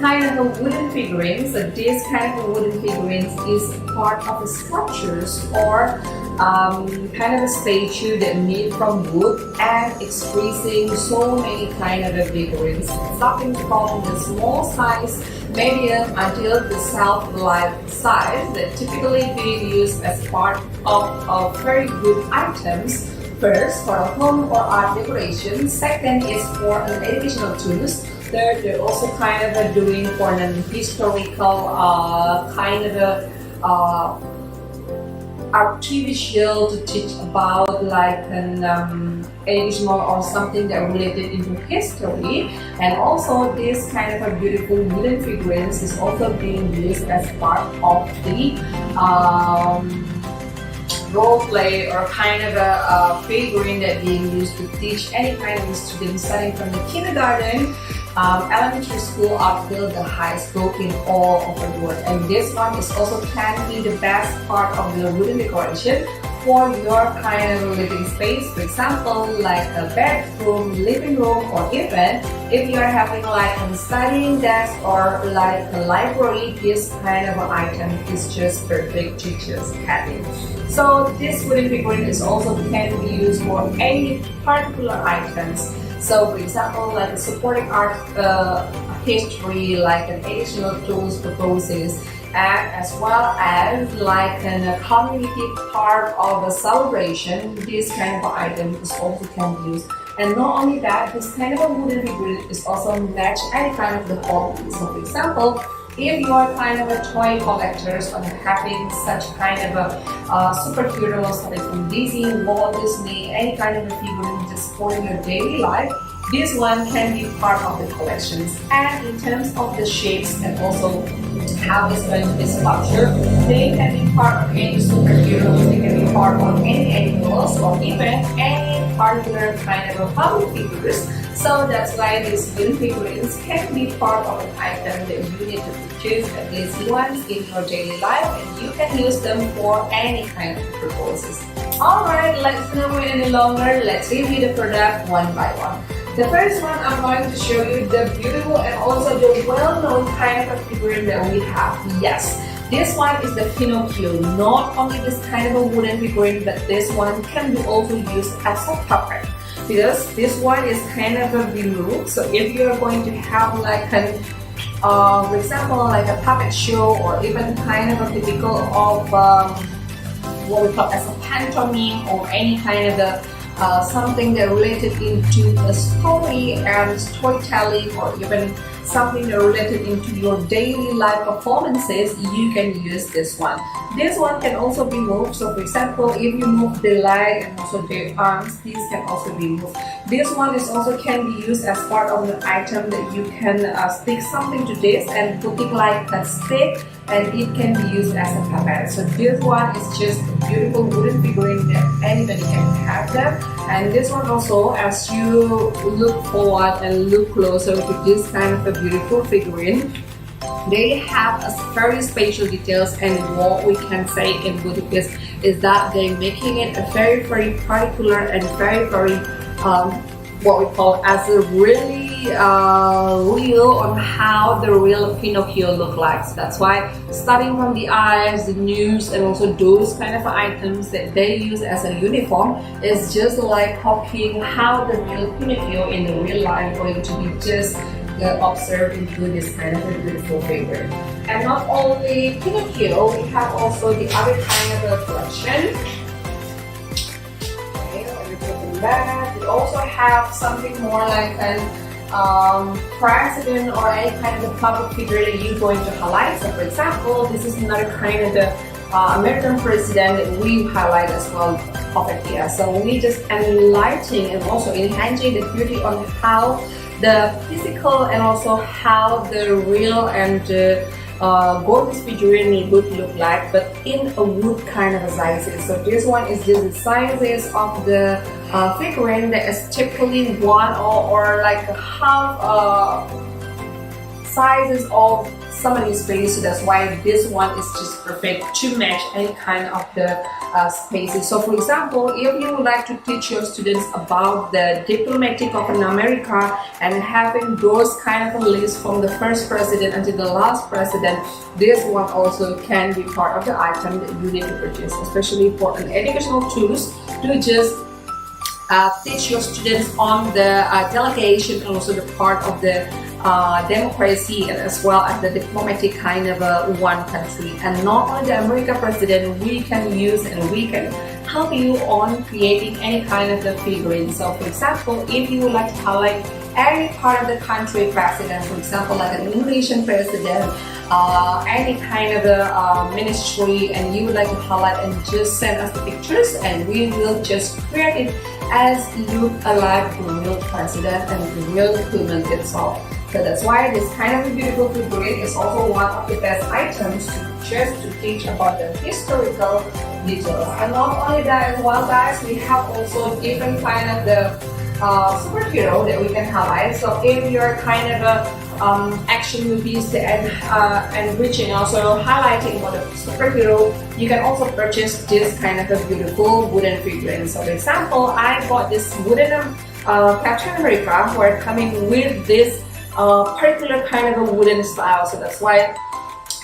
kind of a wooden figurines. So this kind of a wooden figurines is part of the sculptures or kind of a statue that made from wood and expressing so many kind of figurines, starting from the small size, medium until the self-life size that typically being used as part of very good items. First, for a home or art decoration. Second is for an educational tools. Third, they're also kind of doing for an historical kind of a artificial to teach about like an educational or something that related into history. And also this kind of a beautiful wooden figurines is also being used as part of the role play or kind of a figurine that being used to teach any kind of student starting from the kindergarten, elementary school up till the high school in all over the world. And this one is also can be the best part of the wooden decoration for your kind of living space. For example, like a bedroom, living room, or even if you are having like a studying desk or like a library, this kind of an item is just perfect to just have it. So this wooden figurine is also can be used for any particular items. So for example, like a supporting art history, like an additional tools purposes, and as well as like a community part of a celebration, this kind of item is also can be used. And not only that, this kind of a wooden figurine is also match any kind of the hobby. So for example, if you are kind of a toy collectors or having such kind of a superheroes like from Disney, Walt Disney, any kind of a figurine just for your daily life, this one can be part of the collections. And in terms of the shapes and also how it's going to be sculptured, they can be part of any superheroes, they can be part of any animals, or even any particular kind of a public figures. So that's why these wooden figurines can be part of an item that you need to purchase at least once in your daily life, and you can use them for any kind of purposes. Alright, let's not wait any longer. Let's review the product one by one. The first one, I'm going to show you the beautiful and also the well-known kind of figurine that we have. Yes, this one is the Pinocchio. Not only this kind of a wooden figurine, but this one can be also used as a puppet. Because this one is kind of a removed. So if you are going to have like an for example, like a puppet show, or even kind of a typical of what we call as a pantomime, or any kind of the something that related into a story and storytelling, or even something that related into your daily life performances, you can use this one. This one can also be moved. So for example, if you move the leg and also the arms, these can also be moved. This one is also can be used as part of the item that you can stick something to this and put it like a stick, and it can be used as a puppet. So this one is just a beautiful wooden figurine that anybody can have them. And this one also, as you look forward and look closer to this kind of a beautiful figurine, they have a very special details, and what we can say in Budapest is that they're making it a very particular and very what we call as a really real on how the real Pinocchio look like. So that's why starting from the eyes, the nose, and also those kind of items that they use as a uniform is just like copying how the real Pinocchio in the real life going to be just observed into this kind of a beautiful figure. And not only Pinocchio, we have also the other kind of a collection. Okay, let me put them back. We also have something more like an president or any kind of a public figure that you're going to highlight. So for example, this is another kind of the American president that we highlight as well over here. So we just enlightening and also enhancing the beauty on how the physical and also how the real and gorgeous figurine would look like, but in a wood kind of a sizes. So this one is just the sizes of the figurine that is typically one or like a half sizes of some of these spaces. So that's why this one is just perfect to match any kind of the spaces. So for example, if you would like to teach your students about the diplomatic of America and having those kind of a list from the first president until the last president, this one also can be part of the item that you need to purchase, especially for an educational tools to just teach your students on the delegation and also the part of the democracy, and as well as the diplomatic kind of one country. And not only the American president, we can use and we can help you on creating any kind of the figurine. So for example, if you would like to highlight any part of the country president, for example like an Indonesian president, any kind of a ministry, and you would like to highlight and just send us the pictures, and we will just create it as look alike the real president and the real human itself. So that's why this kind of beautiful figurine is also one of the best items to teach about the historical details. And not only that as well, guys, we have also different kind of the superhero that we can highlight. So if you're kind of a action movies and reaching also highlighting about the superhero, you can also purchase this kind of a beautiful wooden figurine. So for example, I bought this wooden Captain America who are coming with this particular kind of a wooden style. So that's why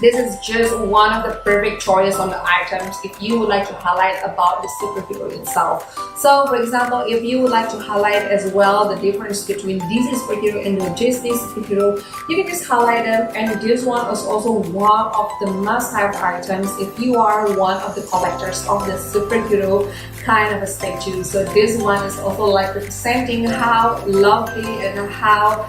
this is just one of the perfect choice on the items if you would like to highlight about the superhero itself. So for example, if you would like to highlight as well the difference between Disney superhero and the Disney superhero, you can just highlight them, and this one is also one of the must-have items if you are one of the collectors of the superhero kind of a statue. So this one is also like representing how lovely and how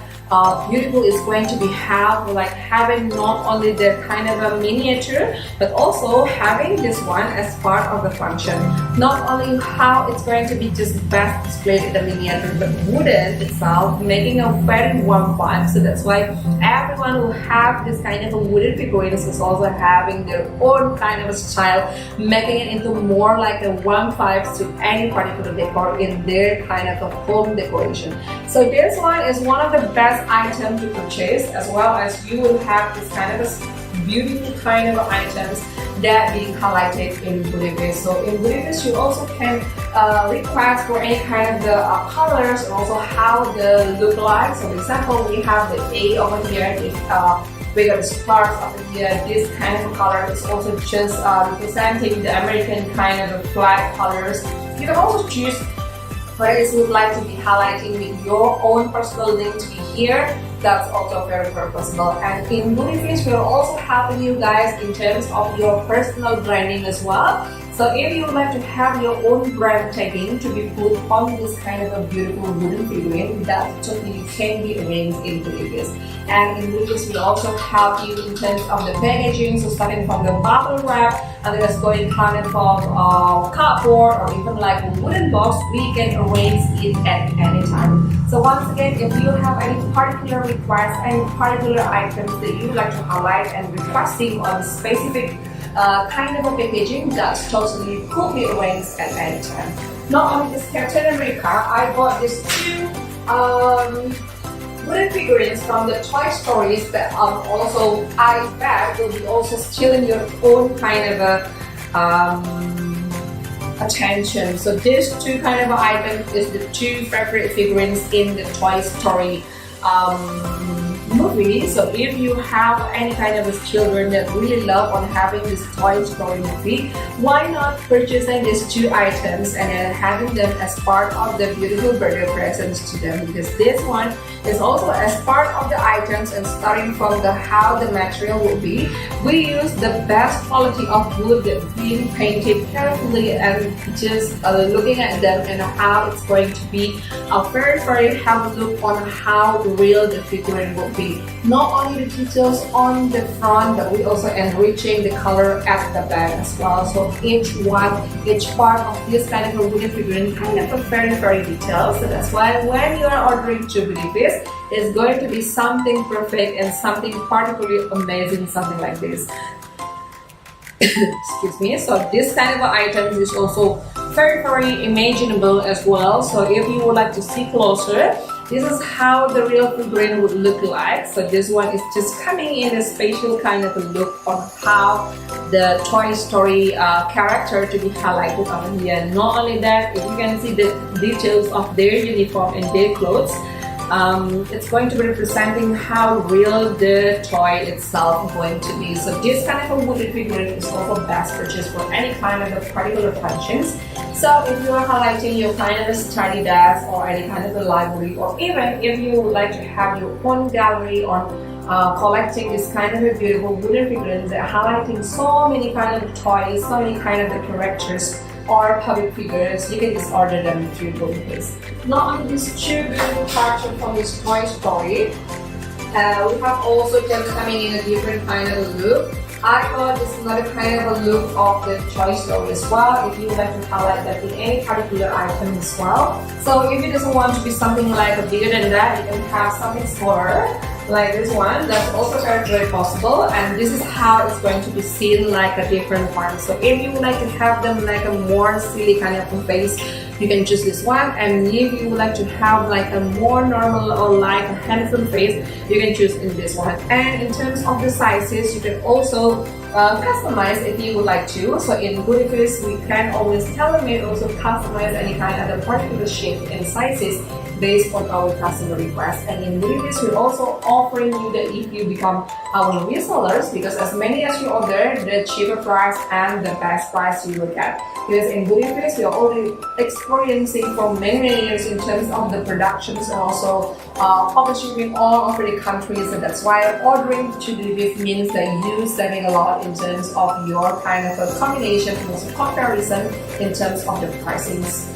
beautiful is going to be having not only the kind of a miniature, but also having this one as part of the function. Not only how it's going to be just best displayed in the miniature, but wooden itself making a very warm vibe. So that's why everyone who have this kind of a wooden figurines is also having their own kind of a style, making it into more like a warm vibes to any particular decor in their kind of a home decoration. So this one is one of the best item to purchase, as well as you will have this kind of a beautiful kind of items that being highlighted in Budapest. So in Budapest you also can request for any kind of the colors and also how the look like. So for example, we have the A over here, we got the stars over here. This kind of color is also just representing the American kind of flag colors. You can also choose whether you would like to be highlighting with your own personal link to be here. That's also very possible. And in Budapest, we're also helping you guys in terms of your personal branding as well. So if you would like to have your own brand tagging to be put on this kind of a beautiful wooden figurine, that totally can be arranged in Budapest. And in Budapest, we also help you in terms of the packaging, so starting from the bubble wrap, and then it's going kind of cardboard or even like a wooden box, we can arrange it at any time. So once again, if you have any particular requests, any particular items that you would like to highlight and requesting on specific kind of a packaging, that's totally could be arranged at any time. Not only this Captain America, I bought these two wooden figurines from the Toy Stories that also I bet will be also still in your own kind of a attention. So these two kind of items is the two favorite figurines in the Toy Story movie. So if you have any kind of children that really love on having this Toy Story movie, why not purchasing these two items and then having them as part of the beautiful birthday presents to them, because this one is also as part of the items, and starting from the how the material will be, we use the best quality of wood that being painted carefully and just looking at them and how it's going to be a very have a look on how real the figurine will be. Not only the details on the front, but we also enriching the color at the back as well. So each part of this kind of a wooden figurine kind of a very detailed. So that's why when you are ordering to Budapest, it's going to be something perfect and something particularly amazing, something like this. Excuse me. So this kind of items is also very imaginable as well. So if you would like to see closer, This is how the real figurine would look like. So this one is just coming in a special kind of a look on how the Toy Story character to be highlighted over here. Not only that, if you can see the details of their uniform and their clothes, it's going to be representing how real the toy itself is going to be. So this kind of a wooden figurine is also best purchased for any kind of a particular functions. So if you are highlighting your kind of a study desk or any kind of a library, or even if you would like to have your own gallery on collecting this kind of a beautiful wooden figurines that are highlighting so many kind of toys, so many kind of the characters or public figures, you can just order them through Goodifis. Not only these two beautiful cartoons from this Toy Story, we have also just coming in a different kind of a look. I thought this is another kind of a look of the Toy Story as well, if you would like to highlight that in any particular item as well. So if it doesn't want to be something like a bigger than that, you can have something smaller like this one. That's also very possible, and this is how it's going to be seen like a different one. So if you would like to have them like a more silly kind of face, you can choose this one, and if you would like to have like a more normal or like a handsome face, you can choose in this one. And in terms of the sizes, you can also customize if you would like to. So in Goodifis, we can always tailor-made also customize any kind of particular shape and sizes based on our customer request. And in Goodifis, we're also offering you that if you become our resellers, because as many as you order, the cheaper price and the best price you will get. Because in Goodifis, we are already experiencing for many years in terms of the productions and also publishing in all over the countries. And that's why ordering to Goodifis means that you saving a lot in terms of your kind of a combination and also comparison in terms of the pricings.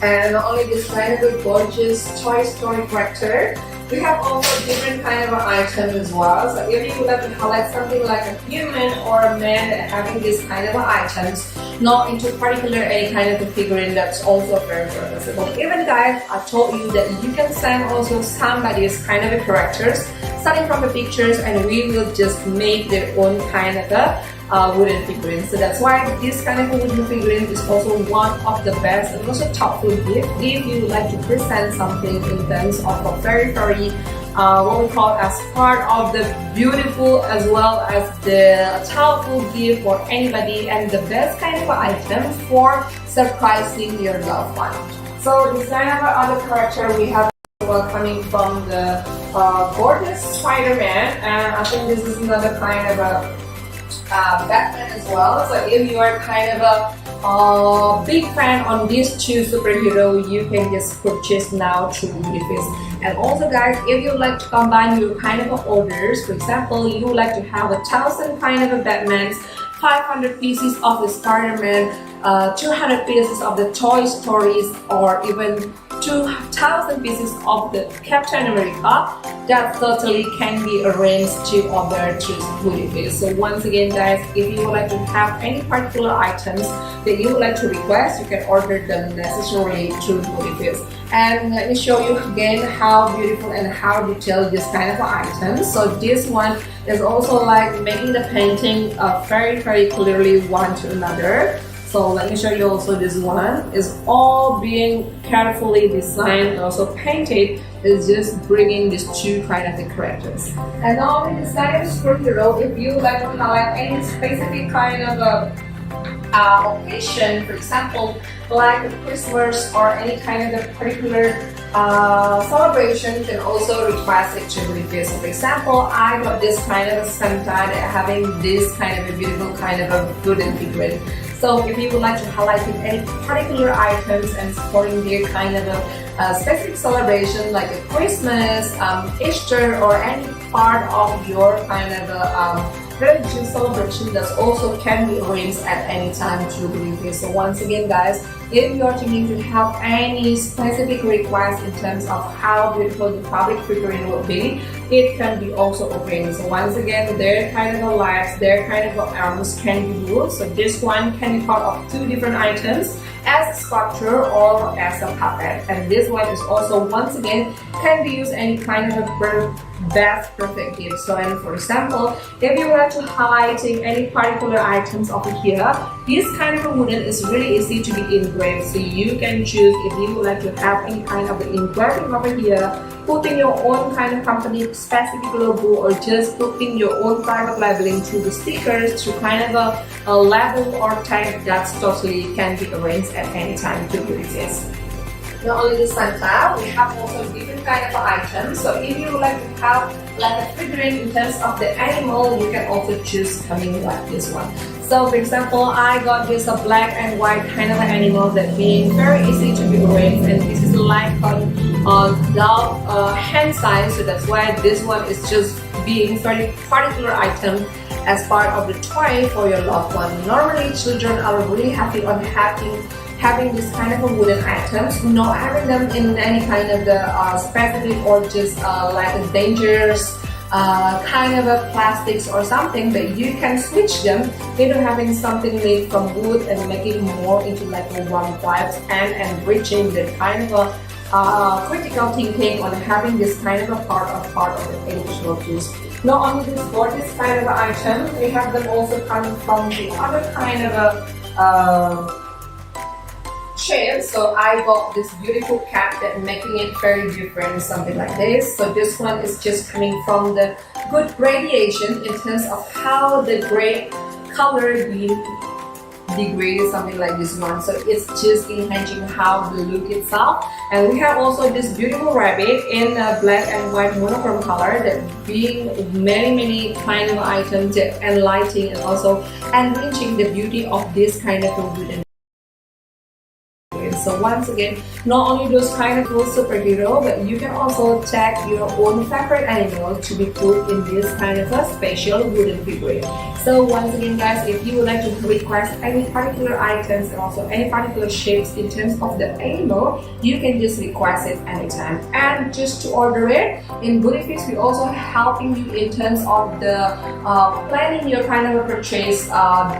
And not only this kind of a gorgeous Toy Story character, we have also different kind of items as well. So if you would like to highlight something like a human or a man that having this kind of items, not into particular any kind of a figurine, that's also very serviceable. Even guys, I told you that you can send also somebody's kind of a characters starting from the pictures, and we will just make their own kind of a wooden figurine. So that's why this kind of a wooden figurine is also one of the best and also thoughtful gift if you would like to present something in terms of a very what we call as part of the beautiful as well as the thoughtful gift for anybody, and the best kind of item for surprising your loved one. So this kind of other character we have coming from the gorgeous Spider-Man, and I think this is another kind of a Batman as well. So if you are kind of a big fan on these two superheroes, you can just purchase now through Goodifis. And also guys, if you would like to combine your kind of orders, for example, you would like to have 1,000 kind of a Batmans, 500 pieces of the Spider-Man, 200 pieces of the Toy Stories, or even 2,000 pieces of the Captain America, that totally can be arranged to order through Goodifis. So once again guys, if you would like to have any particular items that you would like to request, you can order them necessarily through Goodifis. And let me show you again how beautiful and how detailed this kind of items. So this one is also like making the painting very clearly one to another. So let me show you also this one is all being carefully designed and also painted. Is just bringing these two kind of the characters. And now in this kind of superhero, if you like to highlight any specific kind of occasion, for example, like Christmas or any kind of a particular celebration, you can also request it to Goodifis. So for example, I got this kind of a Santa that having this kind of a beautiful kind of a wooden figurine. So if you would like to highlight any particular items and supporting their kind of a specific celebration like a Christmas, Easter, or any part of your kind of a religious celebration, that also can be arranged at any time through Goodifis. So once again guys, if you are thinking to have any specific request in terms of how beautiful the public figurine will be, it can be also arranged. So once again, their kind of legs, their kind of arms can be moved. So this one can be part of two different items, as a sculpture or as a puppet. And this one is also once again can be used any kind of a best perfect gift. So, and for example, if you would like to highlighting any particular items over here, this kind of a wooden is really easy to be engraved. So you can choose if you would like to have any kind of engraving over here, putting your own kind of company specific logo, or just putting your own private labeling through the stickers, through kind of a label or tag, that's totally can be arranged at any time to do this. Not only the Santa, we have also different kind of items. So if you would like to have like a figurine in terms of the animal, you can also choose coming like this one. So for example, I got this a black and white kind of animal that being very easy to be arranged, and this is like on dog hand size, so that's why this one is just being very particular item as part of the toy for your loved one. Normally children are really happy on having this kind of a wooden items, not having them in any kind of the specific or just like a dangerous kind of a plastics or something, but you can switch them into having something made from wood and making more into like a warm vibes and enriching the kind of a critical thinking on having this kind of a part of the educational tools. Not only this for this kind of item, we have them also coming from the other kind of a shape. So I got this beautiful cap that making it very different, something like this. So this one is just coming from the good gradation in terms of how the gray color being degraded, something like this one. So it's just enhancing how the look itself. And we have also this beautiful rabbit in black and white monochrome color that being many kind of items that enlightening and also enriching the beauty of this kind of a wooden. So once again, not only those kind of cool superhero, but you can also tag your own favorite animal to be put in this kind of a special wooden figurine. So once again guys, if you would like to request any particular items and also any particular shapes in terms of the animal, you can just request it anytime. And just to order it, in Goodiefist we also helping you in terms of the planning your kind of a purchase,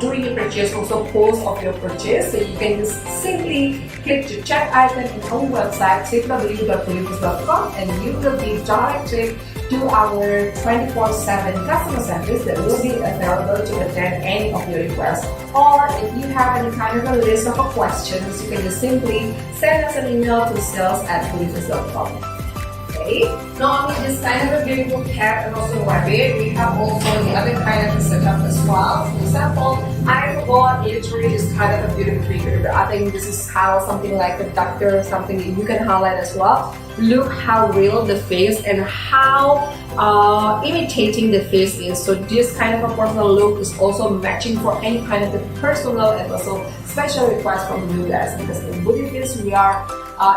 during your purchase, also post of your purchase. So you can just simply click the chat icon in our website www.goodiefist.com and you will be directed to our 24/7 customer service that will be available to attend any of your requests. Or if you have any kind of a list of questions, you can just simply send us an email to sales@goodiefist.com. Okay. Not only this kind of a beautiful cat and also rabbit, we have also the other kind of a setup as well. For example, I bought literally this kind of a beautiful figure, but I think this is how something like a doctor or something that you can highlight as well. Look how real the face and how imitating the face is. So this kind of a personal look is also matching for any kind of a personal and also special request from you guys, because in Goodiefist we are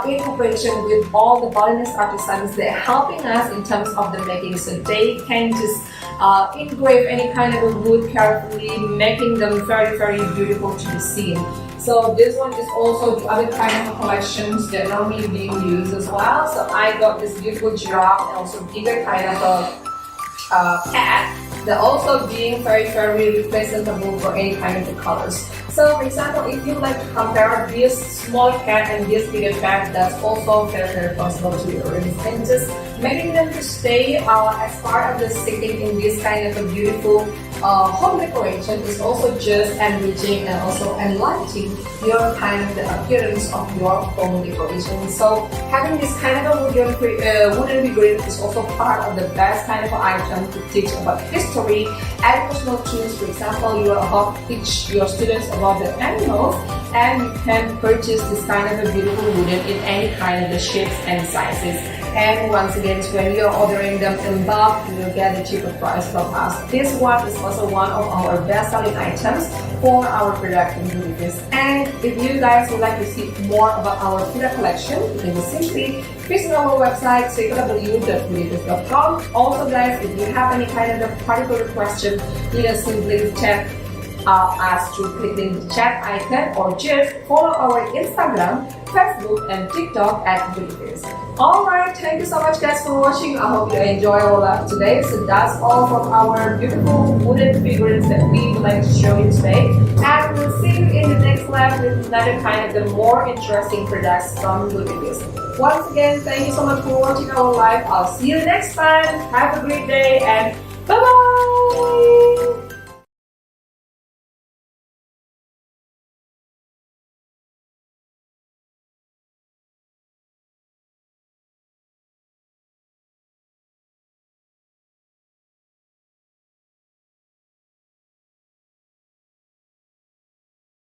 in cooperation with all the Balinese artisans. They're helping us in terms of the making, so they can just engrave any kind of a wood carefully, making them very beautiful to be seen. So this one is also the other kind of collections that normally being used as well. So I got this beautiful giraffe and also bigger kind of a cat. They're also being very representable for any kind of the colors. So for example, if you like to compare this small cat and this bigger cat, that's also very possible to arrange. And just making them to stay as part of the sitting in this kind of a beautiful home decoration is also just enriching and also enlightening your kind of the appearance of your home decoration. So having this kind of a wooden figurine is also part of the best kind of item to teach about history, educational tools. For example, you are about to teach your students about the animals, and you can purchase this kind of a beautiful wooden in any kind of the shapes and sizes. And once again, when you're ordering them in bulk, you will get a cheaper price from us. This one is also one of our best-selling items for our product in Goodiefist. And if you guys would like to see more about our product collection, you can just simply visit our website www.goodiefist.com. Also guys, if you have any kind of particular question, you can simply chat us through clicking the chat icon, or just follow our Instagram, Facebook and TikTok at Goodiefist. Alright, thank you so much guys for watching. I hope you enjoy our live today. So that's all from our beautiful wooden figurines that we would like to show you today. And we'll see you in the next live with another kind of the more interesting products from Woodinvest. Once again, thank you so much for watching our live. I'll see you next time. Have a great day and bye-bye!